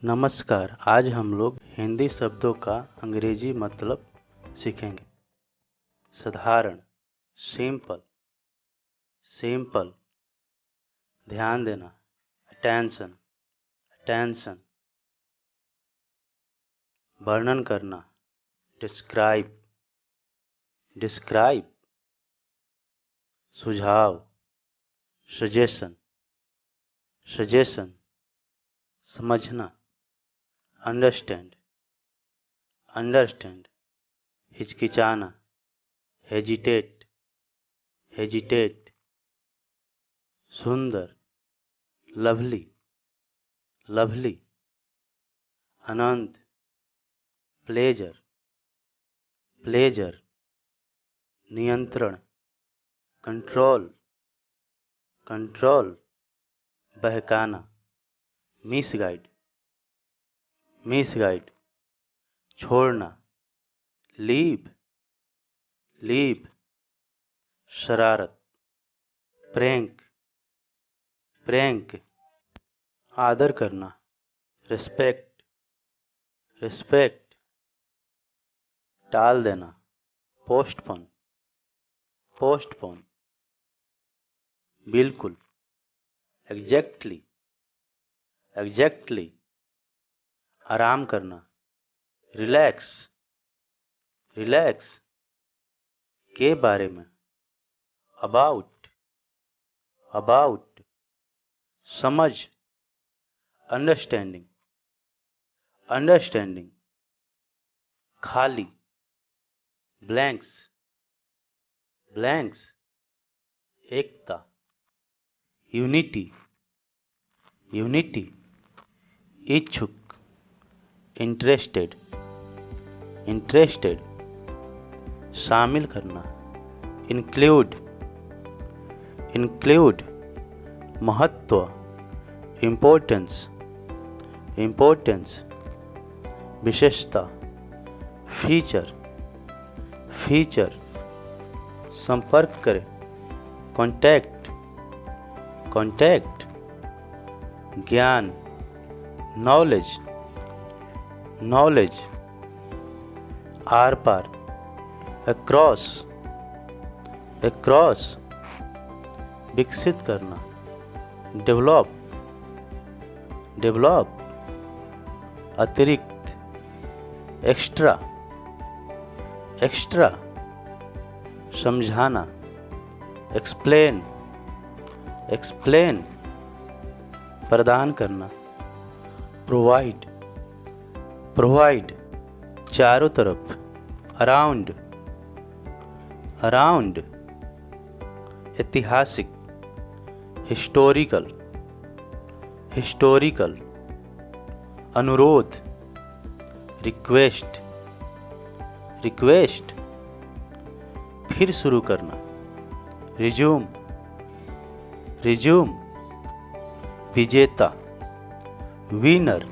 नमस्कार। आज हम लोग हिंदी शब्दों का अंग्रेजी मतलब सीखेंगे। साधारण, सिंपल, सिंपल, ध्यान देना, अटेंशन, अटेंशन, वर्णन करना, डिस्क्राइब, डिस्क्राइब, सुझाव, सजेशन, सजेशन, समझना, अंडरस्टैंड, अंडरस्टैंड, हिचकिचाना, हेजिटेट, हेजिटेट, सुंदर, लवली, लवली, अनंत, प्लेजर, प्लेजर, नियंत्रण, कंट्रोल, कंट्रोल, बहकाना, मिसगाइड, मिसगाइड, छोड़ना, लीव, लीव, शरारत, प्रैंक, प्रैंक, आदर करना, रिस्पेक्ट, रिस्पेक्ट, टाल देना, पोस्टपोन, पोस्टपोन, बिल्कुल, एग्जैक्टली, एग्जैक्टली, आराम करना, रिलैक्स, रिलैक्स, के बारे में, अबाउट, अबाउट, समझ, अंडरस्टैंडिंग, अंडरस्टैंडिंग, खाली, ब्लैंक्स, ब्लैंक्स, एकता, यूनिटी, यूनिटी, इच्छुक, इंटरेस्टेड, इंटरेस्टेड, शामिल करना, इंक्लूड, इंक्लूड, महत्व, इम्पोर्टेंस, इम्पोर्टेंस, विशेषता, फीचर, फीचर, संपर्क करें, कॉन्टैक्ट, कॉन्टैक्ट, ज्ञान, नॉलेज, नॉलेज, आर पार, अक्रॉस, अक्रॉस, विकसित करना, डेवलप, डेवलप, अतिरिक्त, एक्स्ट्रा, एक्स्ट्रा, समझाना, एक्सप्लेन, एक्सप्लेन, प्रदान करना, प्रोवाइड, प्रोवाइड, चारों तरफ, अराउंड, अराउंड, ऐतिहासिक, हिस्टोरिकल, हिस्टोरिकल, अनुरोध, रिक्वेस्ट, रिक्वेस्ट, फिर शुरू करना, रिज्यूम, रिज्यूम, विजेता, विनर,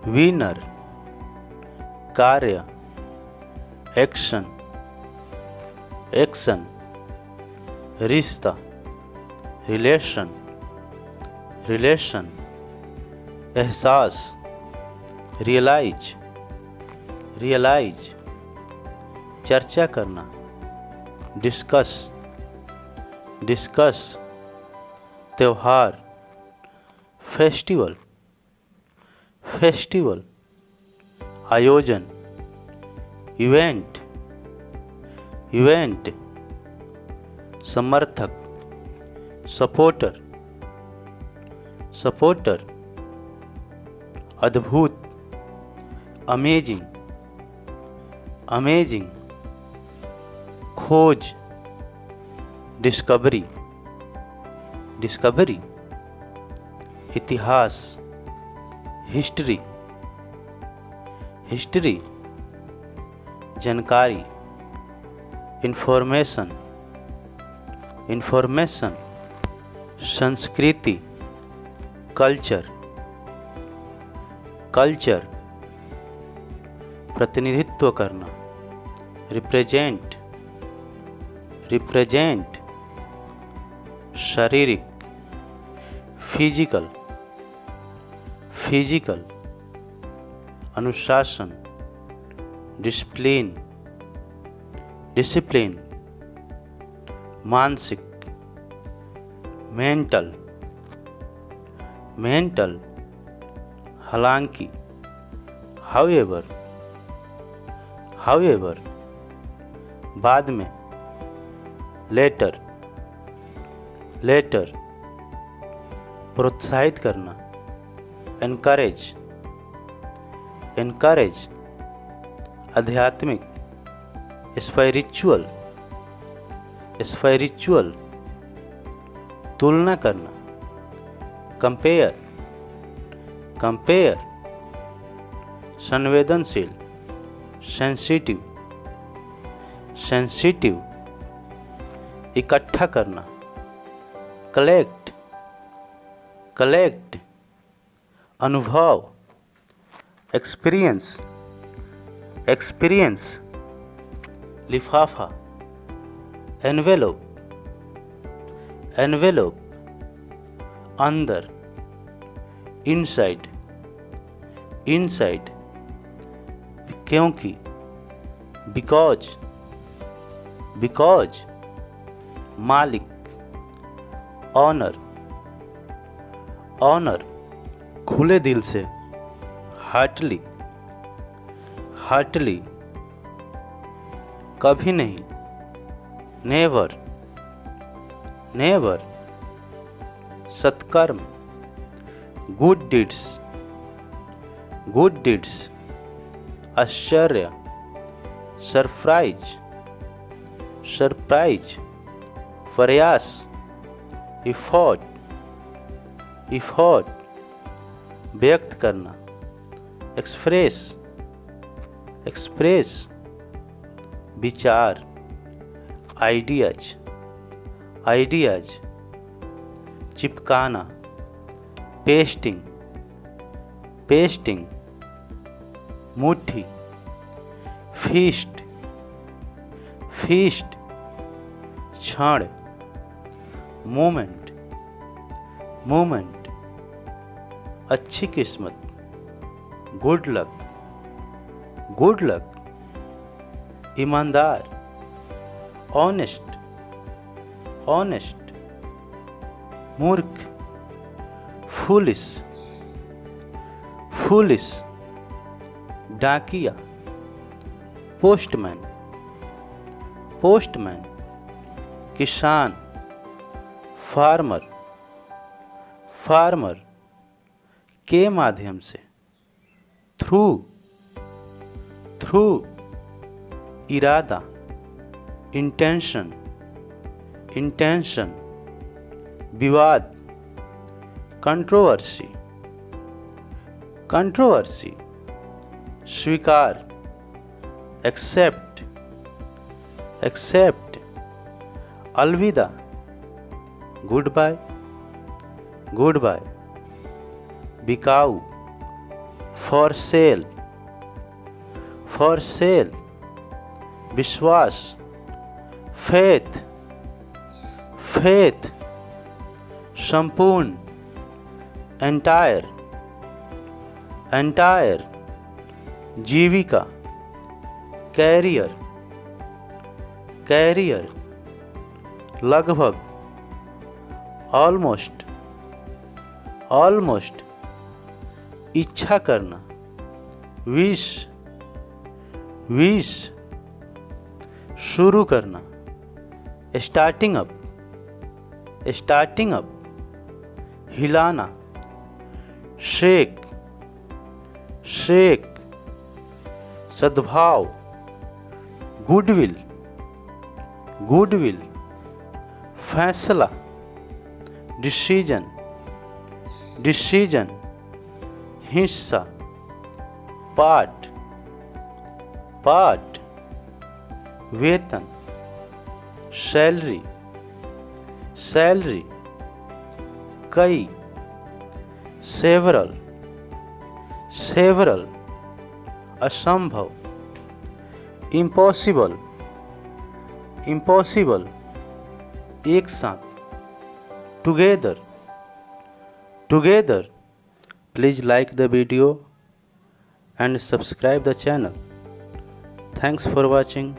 विनर, कार्य, एक्शन, एक्शन, रिश्ता, रिलेशन, रिलेशन, एहसास, रियलाइज, रियलाइज, चर्चा करना, डिस्कस, डिस्कस, त्योहार, फेस्टिवल, फेस्टिवल, आयोजन, इवेंट, इवेंट, समर्थक, सपोर्टर, सपोर्टर, अद्भुत, अमेजिंग, अमेजिंग, खोज, डिस्कवरी, डिस्कवरी, इतिहास, हिस्ट्री, हिस्ट्री, जानकारी, इंफॉर्मेशन, इंफॉर्मेशन, संस्कृति, कल्चर, कल्चर, प्रतिनिधित्व करना, रिप्रेजेंट, रिप्रेजेंट, शारीरिक, फिजिकल, फिजिकल, अनुशासन, डिसिप्लिन, मानसिक, मेंटल, हालांकि, हाउएवर, बाद में, लेटर, प्रोत्साहित करना, एनकरेज, आध्यात्मिक, स्पिरिचुअल, तुलना करना, कंपेयर, संवेदनशील, सेंसिटिव, इकट्ठा करना, कलेक्ट, अनुभव, एक्सपीरियंस, लिफाफा, एनवेलोप, अंदर, इनसाइड, क्योंकि, बिकॉज, मालिक, ऑनर, खुले दिल से, हार्टली, कभी नहीं, नेवर, सत्कर्म, गुड डीड्स, आश्चर्य, सरप्राइज, प्रयास, इफोर्ट, व्यक्त करना, एक्सप्रेस, विचार, आइडियाज, चिपकाना, पेस्टिंग, मुट्ठी, फीस्ट, क्षण, मोमेंट, अच्छी किस्मत, गुड लक, ईमानदार, ऑनेस्ट, मूर्ख, फूलिश, डाकिया, पोस्टमैन, किसान, फार्मर, के माध्यम से, थ्रू, इरादा, इंटेंशन, विवाद, कंट्रोवर्सी, स्वीकार, एक्सेप्ट, अलविदा, गुड बाय, बिकाऊ, फॉर सेल, विश्वास, फेथ, संपूर्ण, एंटायर, जीविका, कैरियर, लगभग, ऑलमोस्ट, इच्छा करना, विश, शुरू करना, स्टार्टिंग अप, हिलाना, शेक, सद्भाव, गुडविल, फैसला, डिसीजन, हिस्सा, पार्ट, वेतन, सैलरी, कई, सेवरल, असंभव, इम्पॉसिबल, एक साथ, together, Please like the video and subscribe the channel. Thanks for watching.